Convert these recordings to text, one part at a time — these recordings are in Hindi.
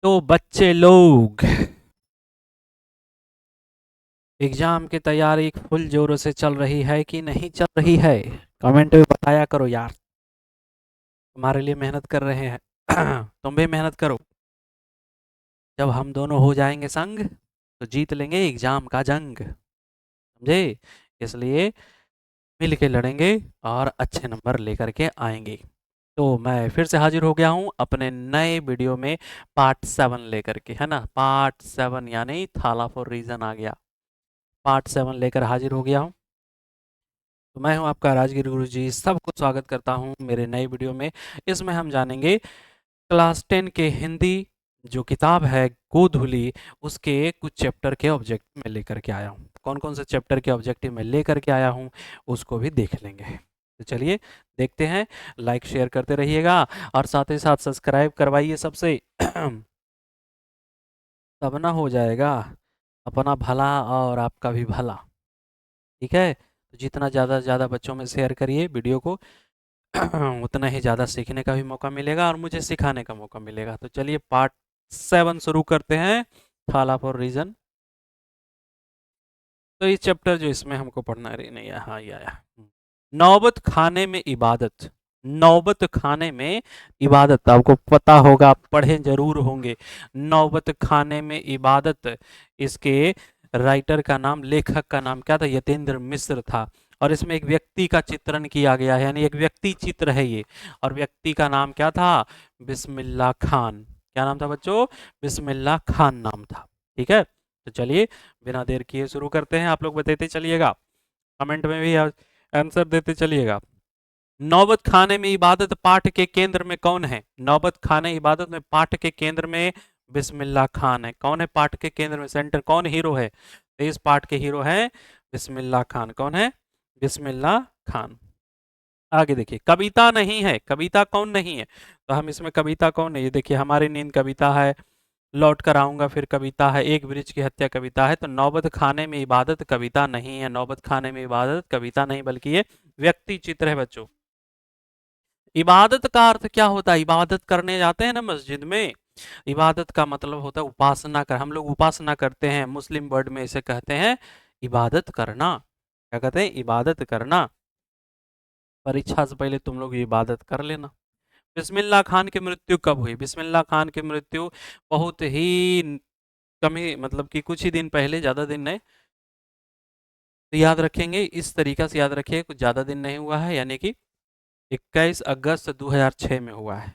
तो बच्चे लोग एग्जाम की तैयारी फुल जोरों से चल रही है कि नहीं चल रही है? कमेंट में बताया करो यार। तुम्हारे लिए मेहनत कर रहे हैं। तुम भी मेहनत करो। जब हम दोनों हो जाएंगे संग तो जीत लेंगे एग्जाम का जंग। समझे? इसलिए मिल के लड़ेंगे और अच्छे नंबर लेकर के आएंगे। तो मैं फिर से हाजिर हो गया हूँ अपने नए वीडियो में, पार्ट 7 लेकर के, है ना। पार्ट 7 यानी थाला फॉर रीजन आ गया। पार्ट 7 लेकर हाजिर हो गया हूँ। तो मैं हूं आपका राजगिर गुरुजी, सबको स्वागत करता हूं मेरे नए वीडियो में। इसमें हम जानेंगे क्लास 10 के हिंदी जो किताब है गोधुली, उसके कुछ चैप्टर के ऑब्जेक्टिव में लेकर के आया हूं। कौन कौन से चैप्टर के ऑब्जेक्टिव में लेकर के आया हूं उसको भी देख लेंगे। तो चलिए देखते हैं। लाइक शेयर करते रहिएगा और साथ ही साथ सब्सक्राइब करवाइए सबसे। तब ना हो जाएगा अपना भला और आपका भी भला। ठीक है, तो जितना ज़्यादा से ज़्यादा बच्चों में शेयर करिए वीडियो को, उतना ही ज़्यादा सीखने का भी मौका मिलेगा और मुझे सिखाने का मौका मिलेगा। तो चलिए पार्ट 7 शुरू करते हैं, थाला फॉर रीजन। तो ये चैप्टर जो इसमें हमको पढ़ना है, नहीं हाँ ये आया। नौबत खाने में इबादत। नौबत खाने में इबादत आपको पता होगा, आप पढ़े जरूर होंगे। नौबत खाने में इबादत, इसके राइटर का नाम, लेखक का नाम क्या था? यतेंद्र मिश्र था। और इसमें एक व्यक्ति का चित्रण किया गया है, यानी एक व्यक्ति चित्र है ये। और व्यक्ति का नाम क्या था? बिस्मिल्लाह खान। क्या नाम था बच्चों? बिस्मिल्लाह खान नाम था। ठीक है, तो चलिए बिना देर किए शुरू करते हैं। आप लोग बताते चलिएगा, कमेंट में भी आंसर देते चलिएगा। नौबत खाने में इबादत पाठ के केंद्र में कौन है? नौबत खाने इबादत में पाठ के केंद्र में बिस्मिल्लाह खान है। कौन है पाठ के केंद्र में? सेंटर कौन हीरो है? तो इस पाठ के हीरो है बिस्मिल्लाह खान। कौन है? बिस्मिल्लाह खान। आगे देखिए, कविता नहीं है। कविता कौन नहीं है? तो हम इसमें कविता कौन है, ये देखिए, हमारी नींद कविता है, लौट कर आऊंगा फिर कविता है, एक वृक्ष की हत्या कविता है। तो नौबत खाने में इबादत कविता नहीं है। नौबत खाने में इबादत कविता नहीं, बल्कि ये व्यक्ति चित्र है बच्चों। इबादत का अर्थ क्या होता है? इबादत करने जाते हैं ना मस्जिद में, इबादत का मतलब होता है उपासना कर। हम लोग उपासना करते हैं, मुस्लिम वर्ड में इसे कहते हैं इबादत करना। क्या कहते हैं? इबादत करना। परीक्षा से पहले तुम लोग इबादत कर लेना। बिस्मिल्लाह खान की मृत्यु कब हुई? बिस्मिल्लाह खान की मृत्यु बहुत ही कम ही, मतलब कि कुछ ही दिन पहले, ज़्यादा दिन नहीं। तो याद रखेंगे, इस तरीका से याद रखिए, कुछ ज़्यादा दिन नहीं हुआ है, यानी कि 21 अगस्त 2006 में हुआ है।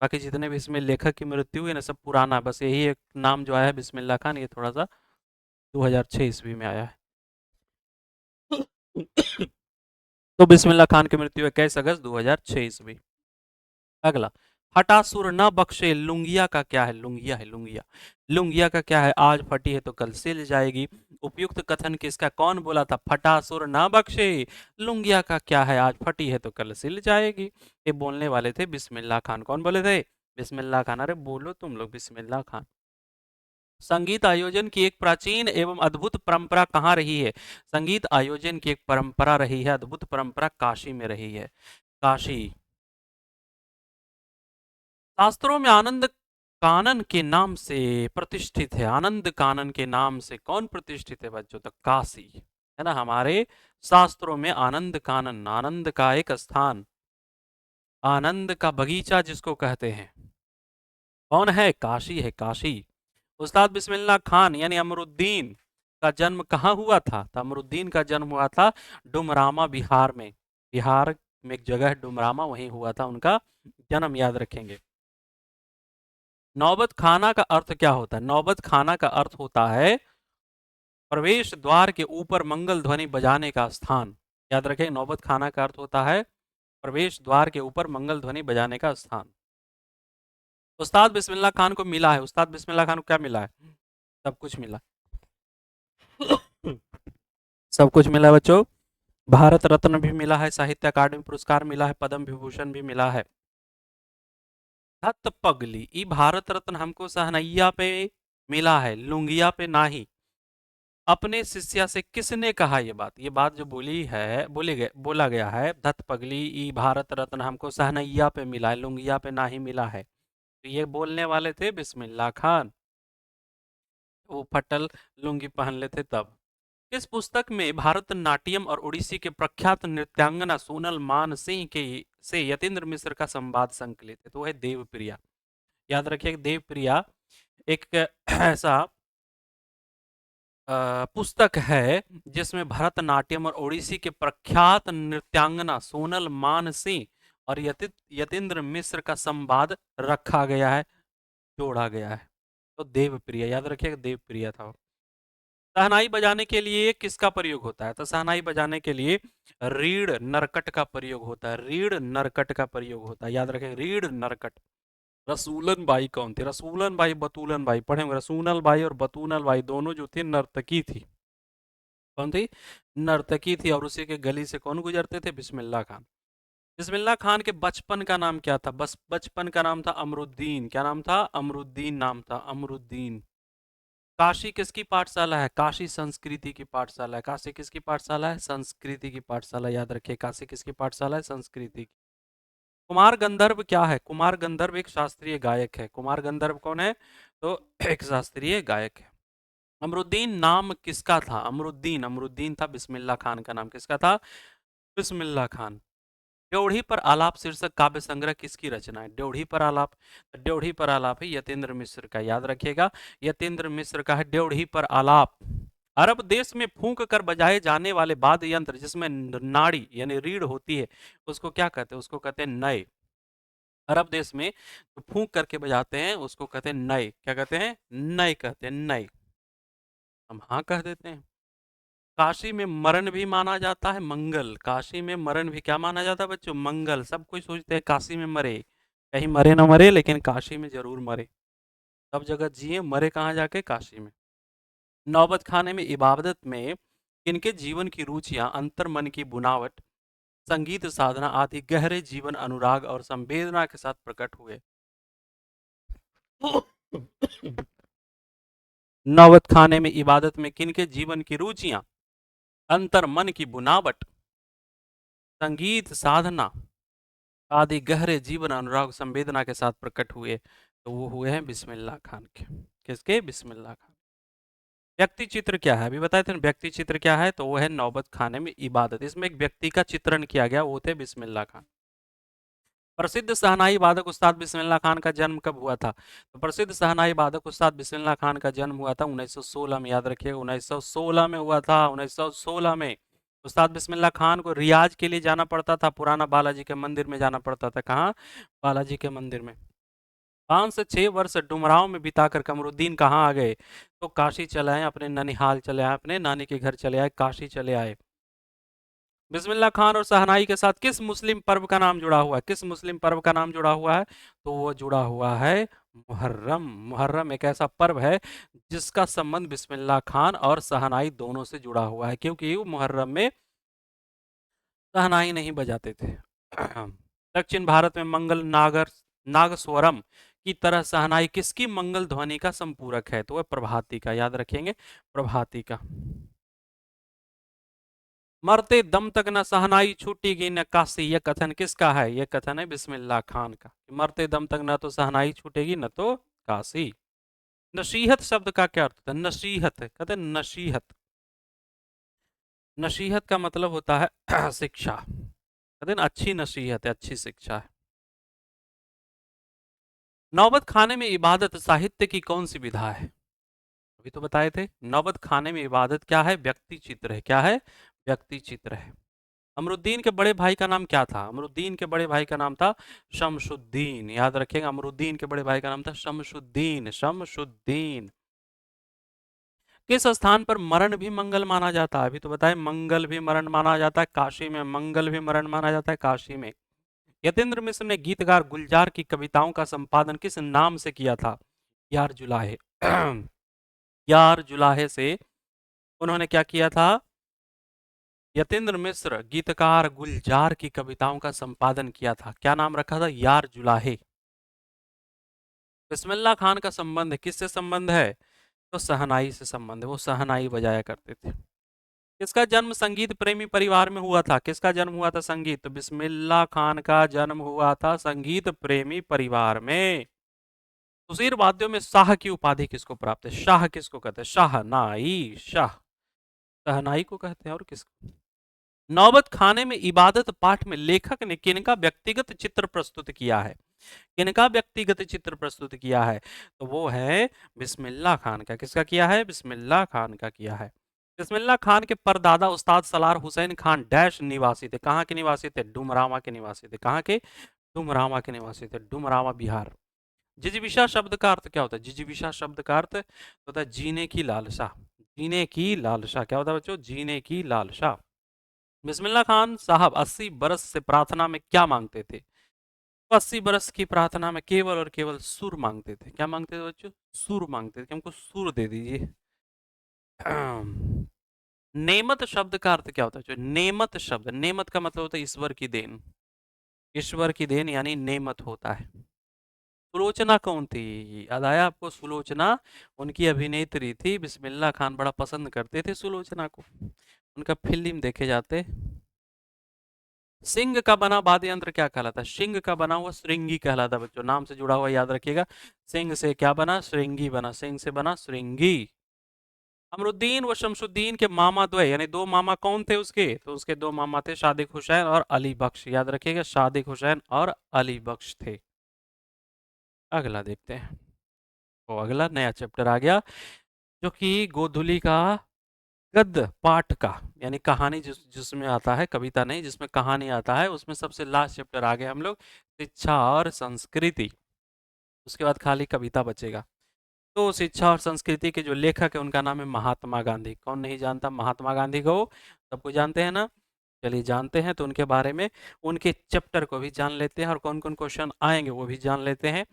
बाकी जितने भी इसमें लेखक की मृत्यु हुई ना, सब पुराना, बस यही एक नाम जो आया है बिस्मिल्लाह खान, ये थोड़ा सा 2006 ईस्वी में आया है। तो बिस्मिल्लाह खान की मृत्यु 21 अगस्त 2006 ईस्वी। अगला, हटासुर न बख्शे लुंगिया का क्या है? लुंगिया है, लुंगिया। लुंगिया का क्या है? आज फटी है तो कल सिल जाएगी। उपयुक्त कथन किसका? कौन बोला था? फटासुर न बख्शे लुंगिया का क्या है? आज फटी है तो कल सिल जाएगी। ये बोलने वाले थे बिस्मिल्लाह खान। कौन बोले थे? बिस्मिल्लाह खान। अरे बोलो तुम लोग, बिस्मिल्लाह खान। संगीत आयोजन की एक प्राचीन एवं अद्भुत परंपरा कहाँ रही है? संगीत आयोजन की एक परंपरा रही है, अद्भुत परंपरा, काशी में रही है। काशी। शास्त्रों में आनंद कानन के नाम से प्रतिष्ठित है। आनंद कानन के नाम से कौन प्रतिष्ठित है बच्चों? तक काशी, है ना। हमारे शास्त्रों में आनंद कानन, आनंद का एक स्थान, आनंद का बगीचा जिसको कहते हैं, कौन है? काशी है, काशी। उस्ताद बिस्मिल्लाह खान यानी अमरुद्दीन का जन्म कहाँ हुआ था? तो अमरुद्दीन का जन्म हुआ था डुमरामा, बिहार में। बिहार में एक जगह है डुमरामा, वहीं हुआ था उनका जन्म, याद रखेंगे। नौबत खाना का अर्थ क्या होता है? नौबत खाना का अर्थ होता है प्रवेश द्वार के ऊपर मंगल ध्वनि बजाने का स्थान। याद रखें, नौबत खाना का अर्थ होता है प्रवेश द्वार के ऊपर मंगल ध्वनि बजाने का स्थान। उस्ताद बिस्मिल्लाह खान को मिला है, उस्ताद बिस्मिल्लाह खान को क्या मिला है? सब कुछ मिला। सब कुछ मिला बच्चों। भारत रत्न भी मिला है, साहित्य अकादमी पुरस्कार मिला है, पद्म विभूषण भी मिला है। हत पगली, ई भारत रत्न हमको सहनैया पे मिला है, लुंगिया पे नाही। अपने शिष्या से किसने कहा ये बात? ये बात जो बोली है, बोला गया है, धत पगली ई भारत रत्न हमको सहनैया पे मिला है, लुंगिया पे नाही मिला है। तो ये बोलने वाले थे बिस्मिल्लाह खान, वो फटल लुंगी पहन लेते तब। इस पुस्तक में भारतनाट्यम और ओडिसी के प्रख्यात नृत्यांगना सोनल मान सिंह के से यतीन्द्र मिश्र का संवाद संकलित है, तो वह देवप्रिया। याद रखिए देवप्रिया एक ऐसा पुस्तक है जिसमें भरतनाट्यम और ओडिसी के प्रख्यात नृत्यांगना सोनल मान सिंह और यतीन्द्र मिश्र का संवाद रखा गया है, जोड़ा गया है। तो देवप्रिया याद रखिएगा, देवप्रिया था। शहनाई बजाने के लिए किसका प्रयोग होता है? तो शहनाई बजाने के लिए रीड नरकट का प्रयोग होता है, रीड नरकट का प्रयोग होता है, याद रखें रीड नरकट। रसूलन बाई कौन थी? रसूलन बाई बतूलन बाई, पढ़ेंगे रसूनल बाई और बतूनल बाई दोनों जो थी नर्तकी थी। कौन थी? नर्तकी थी। और उसी के गली से कौन गुजरते थे? बिस्मिल्लाह खान। बिस्मिल्लाह खान के बचपन का नाम क्या था? बस बचपन का नाम था अमरुद्दीन। क्या नाम था? अमरुद्दीन नाम था, अमरुद्दीन। काशी किसकी पाठशाला है? काशी संस्कृति की पाठशाला है। काशी किसकी पाठशाला है? संस्कृति की पाठशाला। याद रखिए काशी किसकी पाठशाला है? संस्कृति की। कुमार गंधर्व क्या है? कुमार गंधर्व एक शास्त्रीय गायक है। कुमार गंधर्व कौन है? तो एक शास्त्रीय गायक है। अमरुद्दीन नाम किसका था? अमरुद्दीन, अमरुद्दीन था बिस्मिल्लाह खान का नाम। किसका था? बिस्मिल्लाह खान। ड्योढ़ी पर आलाप शीर्षक काव्य संग्रह किसकी रचना है? ड्योढ़ी पर आलाप, ड्योढ़ी पर आलाप है यतीन्द्र मिश्र का। याद रखिएगा यतीन्द्र मिश्र का है ड्योढ़ी पर आलाप। अरब देश में फूंक कर बजाए जाने वाले वाद्य यंत्र जिसमें नाड़ी यानी रीढ़ होती है उसको क्या कहते हैं? उसको कहते हैं नय। अरब देश में जो फूंक करके बजाते हैं उसको कहते हैं नय। क्या कहते हैं? नय कहते हैं, नय। हम हाँ कह देते हैं। काशी में मरण भी माना जाता है मंगल। काशी में मरण भी क्या माना जाता है बच्चों? मंगल। सब कोई सोचते हैं काशी में मरे, कहीं मरे ना मरे लेकिन काशी में जरूर मरे। सब जगह जिए, मरे कहाँ जाके? काशी में। नौबत खाने में इबादत में किनके जीवन की रुचियां अंतर मन की बुनावट, संगीत साधना आदि गहरे जीवन अनुराग और संवेदना के साथ प्रकट हुए? नौबत खाने में इबादत में किनके जीवन की रुचियां अंतर मन की बुनावट, संगीत साधना आदि गहरे जीवन अनुराग संवेदना के साथ प्रकट हुए? तो वो हुए हैं बिस्मिल्लाह खान के। किसके? बिस्मिल्लाह खान। व्यक्ति चित्र क्या है? अभी बताए थे ना व्यक्ति चित्र क्या है, तो वो है नौबत खाने में इबादत। इसमें एक व्यक्ति का चित्रण किया गया, वो थे बिस्मिल्लाह खान। प्रसिद्ध शहनाई वादक उस्ताद बिस्मिल्लाह खान का जन्म कब हुआ था? तो प्रसिद्ध शहनाई वादक उस्ताद बिस्मिल्लाह खान का जन्म हुआ था 1916 में। याद रखिएगा 1916 में हुआ था, 1916 में। उस्ताद बिस्मिल्लाह खान को रियाज के लिए जाना पड़ता था, पुराना बालाजी के मंदिर में जाना पड़ता था। कहाँ? बालाजी के मंदिर में। 5 से 6 वर्ष डुमरांव में बिताकर कमरुद्दीन कहाँ आ गए? तो काशी चले आए, अपने ननिहाल चले आए, अपने नानी के घर चले आए, काशी चले आए। बिस्मिल्लाह खान और शहनाई के साथ किस मुस्लिम पर्व का नाम जुड़ा हुआ है? किस मुस्लिम पर्व का नाम जुड़ा हुआ है? तो वो जुड़ा हुआ है मुहर्रम। मुहर्रम एक ऐसा पर्व है जिसका संबंध बिस्मिल्लाह खान और शहनाई दोनों से जुड़ा हुआ है, क्योंकि वो मुहर्रम में शहनाई नहीं बजाते थे। दक्षिण भारत में मंगल नागस्वरम की तरह शहनाई किसकी मंगल ध्वनि का संपूरक है? तो वह प्रभाती का। याद रखेंगे प्रभाती का। मरते दम तक न शहनाई छूटेगी न काशी, यह कथन किसका है? यह कथन है बिस्मिल्लाह खान का। मरते दम तक न तो शहनाई छूटेगी न तो काशी। नसीहत शब्द का क्या अर्थ है? नसीहत कहते हैं, नसीहत। नसीहत का मतलब होता है शिक्षा। कहते हैं ना अच्छी नसीहत है, अच्छी शिक्षा है। नौबत खाने में इबादत साहित्य की कौन सी विधा है? अभी तो बताए थे। नौबत खाने में इबादत क्या है? व्यक्ति चित्र है। क्या है? व्यक्ति चित्र है। अमरुद्दीन के बड़े भाई का नाम क्या था? अमरुद्दीन के बड़े भाई का नाम था शमशुद्दीन। याद रखिएगा अमरुद्दीन के बड़े भाई का नाम था शमशुद्दीन, शमशुद्दीन। किस स्थान पर मरण भी मंगल माना जाता है? अभी तो बताए मंगल भी मरण माना जाता है, काशी में मंगल भी मरण माना जाता है, काशी में। यतीन्द्र मिश्र ने गीतकार गुलजार की कविताओं का संपादन किस नाम से किया था? यार जुलाहे। यार जुलाहे से उन्होंने क्या किया था? यतीन्द्र मिश्र गीतकार गुलजार की कविताओं का संपादन किया था। क्या नाम रखा था? यार जुलाहे। बिस्मिल्लाह खान का संबंध किससे संबंध है? तो शहनाई से संबंध है, वो शहनाई बजाया करते थे। किसका जन्म संगीत प्रेमी परिवार में हुआ था? किसका जन्म हुआ था? संगीत, तो बिस्मिल्लाह खान का जन्म हुआ था संगीत प्रेमी परिवार में। सुशीर वाद्यों में शाह की उपाधि किसको प्राप्त है? शाह किसको कहते हैं? शाहनाई, शाह शहनाई को कहते हैं और किसको? नौबत खाने में इबादत पाठ में लेखक ने किनका व्यक्तिगत चित्र प्रस्तुत किया है? किनका व्यक्तिगत चित्र प्रस्तुत किया है? तो वो है बिस्मिल्लाह खान का। किसका किया है? बिस्मिल्लाह खान का किया है। बिस्मिल्लाह खान के परदादा उस्ताद सलार हुसैन खान डैश निवासी थे। कहाँ के निवासी थे? डुमरामा के निवासी थे। कहाँ के? डुमरामा के निवासी थे। डुमरामा बिहार। जिजीविषा शब्द का अर्थ क्या होता है? जिजीविषा शब्द का अर्थ होता है जीने की लालसा। जीने की लालसा क्या होता है बच्चों? जीने की लालसा। बिस्मिल्लाह खान साहब 80 बरस से प्रार्थना में क्या मांगते थे? 80 बरस की प्रार्थना में केवल और केवल सुर मांगते थे। क्या मांगते थे बच्चों? सुर मांगते थे कि हमको सुर दे दीजिए। नेमत शब्द का अर्थ क्या होता है? जो नेमत शब्द, नेमत का मतलब होता है ईश्वर की देन। ईश्वर की देन यानी नेमत होता है। सुलोचना कौन थी? याद आया आपको? सुलोचना उनकी अभिनेत्री थी। बिस्मिल्लाह खान बड़ा पसंद करते थे सुलोचना को। उनका फिल्म देखे जाते। सिंह का बना वाद्य यंत्र क्या कहलाता है? सिंह का बना हुआ श्रृंगी कहलाता है बच्चों। नाम से जुड़ा हुआ याद रखिएगा। सिंह से क्या बना? श्रृंगी बना। सिंह से बना श्रृंगी। अमरुद्दीन व शमसुद्दीन के मामा द्वय यानी दो मामा कौन थे उसके? तो उसके दो मामा थे सादिक हुसैन और अली बख्श। याद रखिएगा, सादिक हुसैन और अली बख्श थे। अगला देखते हैं। तो अगला नया चैप्टर आ गया जो कि गोधुली का गद्य पाठ का यानी कहानी जिसमें आता है, कविता नहीं, जिसमें कहानी आता है, उसमें सबसे लास्ट चैप्टर आ गए हम लोग, शिक्षा और संस्कृति। उसके बाद खाली कविता बचेगा। तो शिक्षा और संस्कृति के जो लेखक है उनका नाम है महात्मा गांधी। कौन नहीं जानता महात्मा गांधी को? सबको जानते हैं ना? चलिए जानते हैं तो उनके बारे में, उनके चैप्टर को भी जान लेते हैं और कौन कौन क्वेश्चन आएंगे वो भी जान लेते हैं।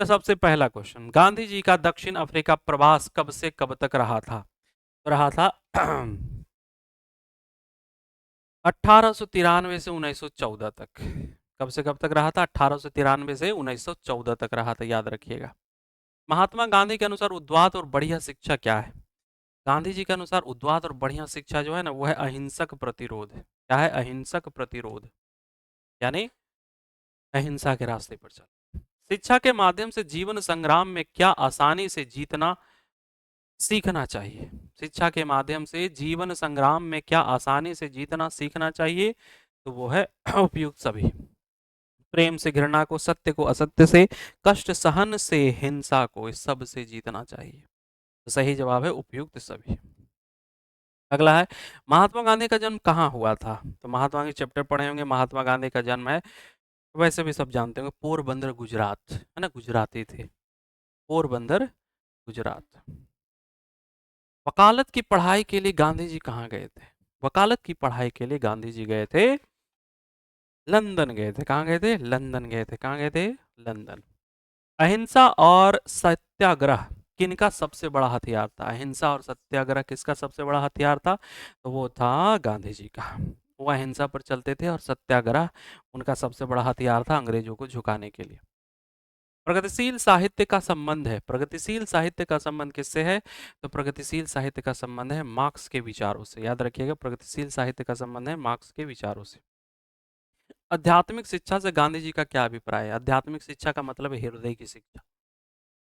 तो सबसे पहला क्वेश्चन, गांधी जी का दक्षिण अफ्रीका प्रवास कब से कब तक रहा था? रहा था 1893 से 1914 तक। कब से कब तक रहा था? 1893 से 1914 तक रहा था, याद रखिएगा। महात्मा गांधी के अनुसार उद्वात और बढ़िया शिक्षा क्या है? गांधी जी के अनुसार उद्वात और बढ़िया शिक्षा जो है ना वो है अहिंसक प्रतिरोध। क्या है? अहिंसक प्रतिरोध यानी अहिंसा के रास्ते पर चल। शिक्षा के माध्यम से जीवन संग्राम में क्या आसानी से जीतना सीखना चाहिए? शिक्षा के माध्यम से जीवन संग्राम में क्या आसानी से जीतना सीखना चाहिए? तो वो है उपयुक्त सभी। प्रेम से घृणा को, सत्य को असत्य से, कष्ट सहन से हिंसा को, इस सब से जीतना चाहिए। तो सही जवाब है उपयुक्त सभी। अगला है महात्मा गांधी का जन्म कहाँ हुआ था? तो महात्मा के चैप्टर पढ़े होंगे। महात्मा गांधी का जन्म है, वैसे भी सब जानते होंगे, पोरबंदर गुजरात, है ना? गुजराती थे। पोरबंदर गुजरात। वकालत की पढ़ाई के लिए गांधी जी कहाँ गए थे? वकालत की पढ़ाई के लिए गांधी जी गए थे लंदन गए थे। कहाँ गए थे? लंदन गए थे। कहाँ गए थे? लंदन। अहिंसा और सत्याग्रह किनका सबसे बड़ा हथियार था? अहिंसा और सत्याग्रह किसका सबसे बड़ा हथियार था? तो वो था गांधी जी का। वो अहिंसा पर चलते थे और सत्याग्रह उनका सबसे बड़ा हथियार था अंग्रेजों को झुकाने के लिए। प्रगतिशील साहित्य का संबंध है, प्रगतिशील साहित्य का संबंध किससे है? तो प्रगतिशील साहित्य का संबंध है मार्क्स के विचारों से। याद रखिएगा, प्रगतिशील साहित्य का संबंध है मार्क्स के विचारों से। आध्यात्मिक शिक्षा से गांधी जी का क्या अभिप्राय है? आध्यात्मिक शिक्षा का मतलब है हृदय की शिक्षा।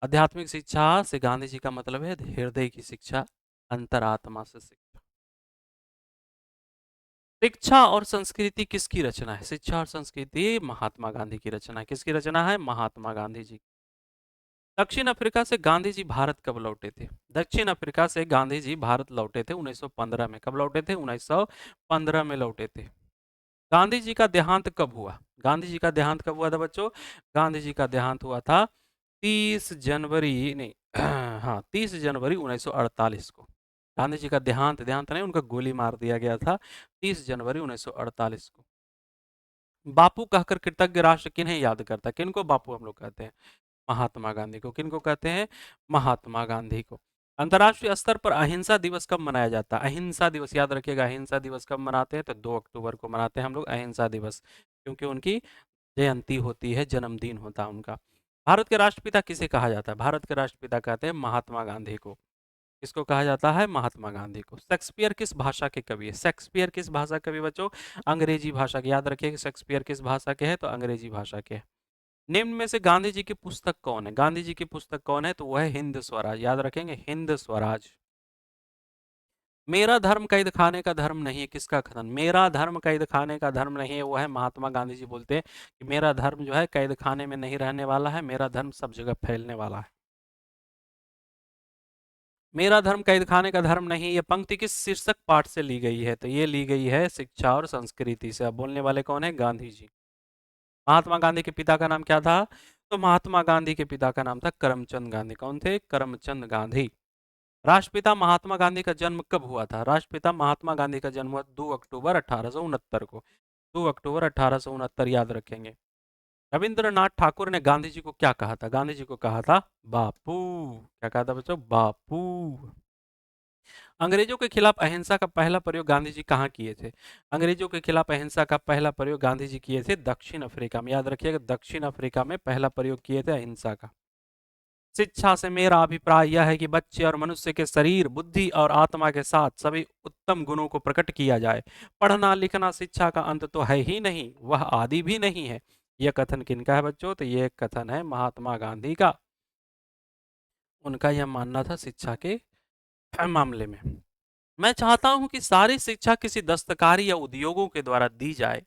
आध्यात्मिक शिक्षा से गांधी जी का मतलब है हृदय की शिक्षा, अंतरात्मा से शिक्षा। शिक्षा और संस्कृति किसकी रचना है? शिक्षा और संस्कृति महात्मा गांधी की रचना है। किसकी रचना है? महात्मा गांधी जी। दक्षिण अफ्रीका से गांधी जी भारत कब लौटे थे? दक्षिण अफ्रीका से गांधी जी भारत लौटे थे 1915 में। कब लौटे थे? 1915 में लौटे थे। गांधी जी का देहांत कब हुआ? गांधी जी का देहांत कब हुआ था बच्चों? गांधी जी का देहांत हुआ था 30 जनवरी, नहीं हाँ 30 जनवरी 1948 को। गांधी जी का देहांत, देहांत नहीं, उनका गोली मार दिया गया था 30 जनवरी 1948 को। बापू कहकर कृतज्ञ राष्ट्र किन्हें याद करता है? किनको बापू हम लोग कहते हैं? महात्मा गांधी को। किनको कहते हैं? महात्मा गांधी को। अंतर्राष्ट्रीय स्तर पर अहिंसा दिवस कब मनाया जाता है? अहिंसा दिवस याद रखिएगा, अहिंसा दिवस कब मनाते हैं? तो 2 अक्टूबर को मनाते हैं हम लोग अहिंसा दिवस, क्योंकि उनकी जयंती होती है, जन्मदिन होता है उनका। भारत के राष्ट्रपिता किसे कहा जाता है? भारत के राष्ट्रपिता कहते हैं महात्मा गांधी को। किसको कहा जाता है? महात्मा गांधी को। शेक्सपियर किस भाषा के कवि है? शेक्सपियर किस भाषा के कवि बच्चों? अंग्रेजी भाषा के। याद रखिए कि शेक्सपियर किस भाषा के हैं? तो अंग्रेजी भाषा के। निम्न में से गांधी जी की पुस्तक कौन है? गांधी जी की पुस्तक कौन है? तो वह है हिंद स्वराज। याद रखेंगे, हिंद स्वराज। मेरा धर्म कैद खाने का धर्म नहीं है, किसका कथन? मेरा धर्म कैद खाने का धर्म नहीं है, वो है महात्मा गांधी जी बोलते हैं कि मेरा धर्म जो है कैद खाने में नहीं रहने वाला है, मेरा धर्म सब जगह फैलने वाला है। मेरा धर्म कैद खाने का धर्म नहीं, ये पंक्ति किस शीर्षक पाठ से ली गई है? तो ये ली गई है शिक्षा और संस्कृति से। अब बोलने वाले कौन है? गांधी जी। महात्मा गांधी के पिता का नाम क्या था? तो महात्मा गांधी के पिता का नाम था करमचंद गांधी। कौन थे? करमचंद गांधी। राष्ट्रपिता महात्मा गांधी का जन्म कब हुआ था? राष्ट्रपिता महात्मा गांधी का जन्म हुआ 2 अक्टूबर 1869 को। 2 अक्टूबर 1869 याद रखेंगे। रविंद्रनाथ ठाकुर ने गांधी जी को क्या कहा था? गांधी जी को कहा था बापू। क्या कहा था बच्चों? बापू। अंग्रेजों के खिलाफ अहिंसा का पहला प्रयोग गांधी जी कहाँ किए थे? अंग्रेजों के खिलाफ अहिंसा का पहला प्रयोग गांधी जी किए थे दक्षिण अफ्रीका में। याद रखिएगा, दक्षिण अफ्रीका में पहला प्रयोग किए थे अहिंसा का। शिक्षा से मेरा अभिप्राय यह है कि बच्चे और मनुष्य के शरीर, बुद्धि और आत्मा के साथ सभी उत्तम गुणों को प्रकट किया जाए। पढ़ना लिखना शिक्षा का अंत तो है ही नहीं, वह आदि भी नहीं है। यह कथन किनका है बच्चों? तो यह कथन है महात्मा गांधी का। उनका यह मानना था शिक्षा के मामले में। मैं चाहता हूं कि सारी शिक्षा किसी दस्तकारी या उद्योगों के द्वारा दी जाए।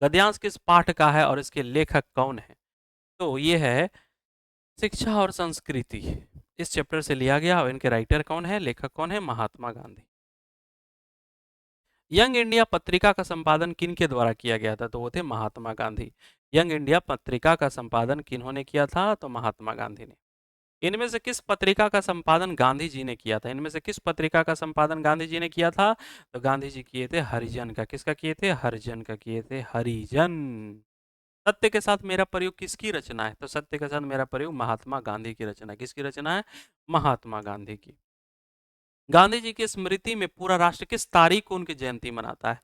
गद्यांश किस पाठ का है और इसके लेखक कौन है? तो ये है शिक्षा और संस्कृति, इस चैप्टर से लिया गया। और इनके राइटर कौन है, लेखक कौन है? महात्मा गांधी। यंग इंडिया पत्रिका का संपादन किन के द्वारा किया गया था? तो वो थे महात्मा गांधी। यंग इंडिया पत्रिका का संपादन किन्होंने किया था? तो महात्मा गांधी ने। इनमें से किस पत्रिका का संपादन गांधी जी ने किया था? इनमें से किस पत्रिका का संपादन गांधी जी ने किया था? तो गांधी जी किए थे हरिजन का। किसका किए थे? हरिजन का किए थे, हरिजन। सत्य के साथ मेरा प्रयोग किसकी रचना है? तो सत्य के साथ मेरा प्रयोग महात्मा गांधी की रचना। किसकी रचना है? महात्मा गांधी की। गांधी जी की स्मृति में पूरा राष्ट्र किस तारीख को उनकी जयंती मनाता है?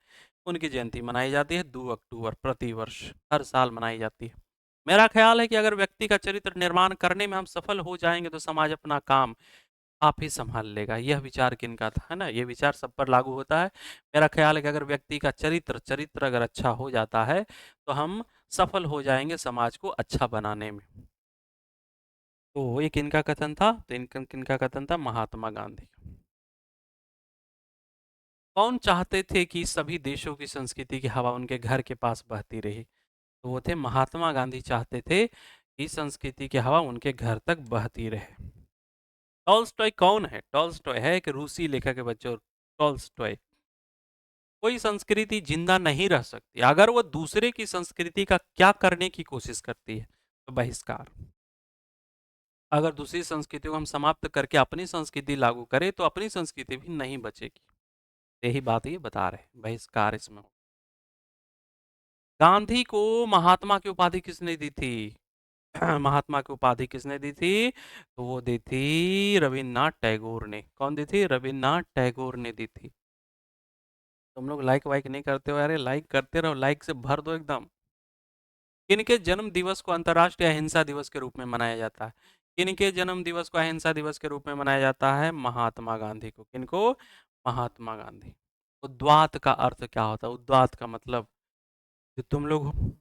उनकी जयंती मनाई जाती है 2 अक्टूबर, प्रतिवर्ष, हर साल मनाई जाती है। मेरा ख्याल है कि अगर व्यक्ति का चरित्र निर्माण करने में हम सफल हो जाएंगे तो समाज अपना काम आप ही संभाल लेगा। यह विचार किनका था? है ना, ये विचार सब पर लागू होता है। मेरा ख्याल है कि अगर व्यक्ति का चरित्र अगर अच्छा हो जाता है तो हम सफल हो जाएंगे समाज को अच्छा बनाने में। तो ये किनका कथन था? तो इनका किनका कथन था? महात्मा गांधी। कौन चाहते थे कि सभी देशों की संस्कृति की हवा उनके घर के पास बहती रही? तो वो थे महात्मा गांधी। चाहते थे कि संस्कृति की हवा उनके घर तक बहती रहे। टॉल्स्टॉय कौन है? टॉल्स्टॉय है एक रूसी लेखक है बच्चों, टॉल्स्टॉय। कोई संस्कृति जिंदा नहीं रह सकती अगर वो दूसरे की संस्कृति का क्या करने की कोशिश करती है? तो बहिष्कार। अगर दूसरी संस्कृति को हम समाप्त करके अपनी संस्कृति लागू करें तो अपनी संस्कृति भी नहीं बचेगी। यही बात ये बता रहे हैं, बहिष्कार इसमें। गांधी को महात्मा की उपाधि किसने दी थी? महात्मा की उपाधि किसने दी थी? तो वो दी थी रविन्द्रनाथ टैगोर ने। कौन दी थी? रविन्द्रनाथ टैगोर ने दी थी। तुम लोग लाइक वाइक नहीं करते हो? अरे लाइक करते रहो, लाइक से भर दो एकदम। किनके जन्म दिवस को अंतर्राष्ट्रीय अहिंसा दिवस के रूप में मनाया जाता है? किनके जन्म दिवस को अहिंसा दिवस के रूप में मनाया जाता है? महात्मा गांधी को। किनको? महात्मा गांधी। उद्वात का अर्थ क्या होता है? उद्वात का मतलब जो तुम लोग हो,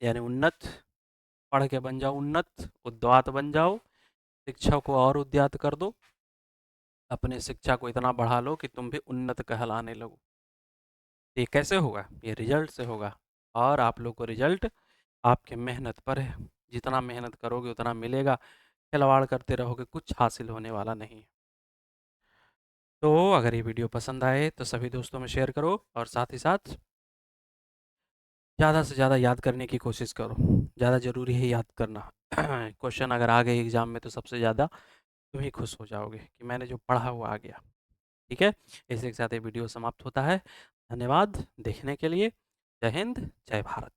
यानी उन्नत। पढ़ के बन जाओ उन्नत, उद्वात बन जाओ। शिक्षा को और उद्यात कर दो, अपने शिक्षा को इतना बढ़ा लो कि तुम भी उन्नत कहलाने लगो। ये कैसे होगा? ये रिजल्ट से होगा। और आप लोग को रिजल्ट आपके मेहनत पर है। जितना मेहनत करोगे उतना मिलेगा। खिलवाड़ करते रहोगे, कुछ हासिल होने वाला नहीं है। तो अगर ये वीडियो पसंद आए तो सभी दोस्तों में शेयर करो और साथ ही साथ ज़्यादा से ज़्यादा याद करने की कोशिश करो। ज़्यादा ज़रूरी है याद करना। क्वेश्चन अगर आ गए एग्जाम में तो सबसे ज़्यादा तुम ही खुश हो जाओगे कि मैंने जो पढ़ा वो आ गया। ठीक है, इसी के साथ ये वीडियो समाप्त होता है। धन्यवाद देखने के लिए। जय हिंद, जय भारत।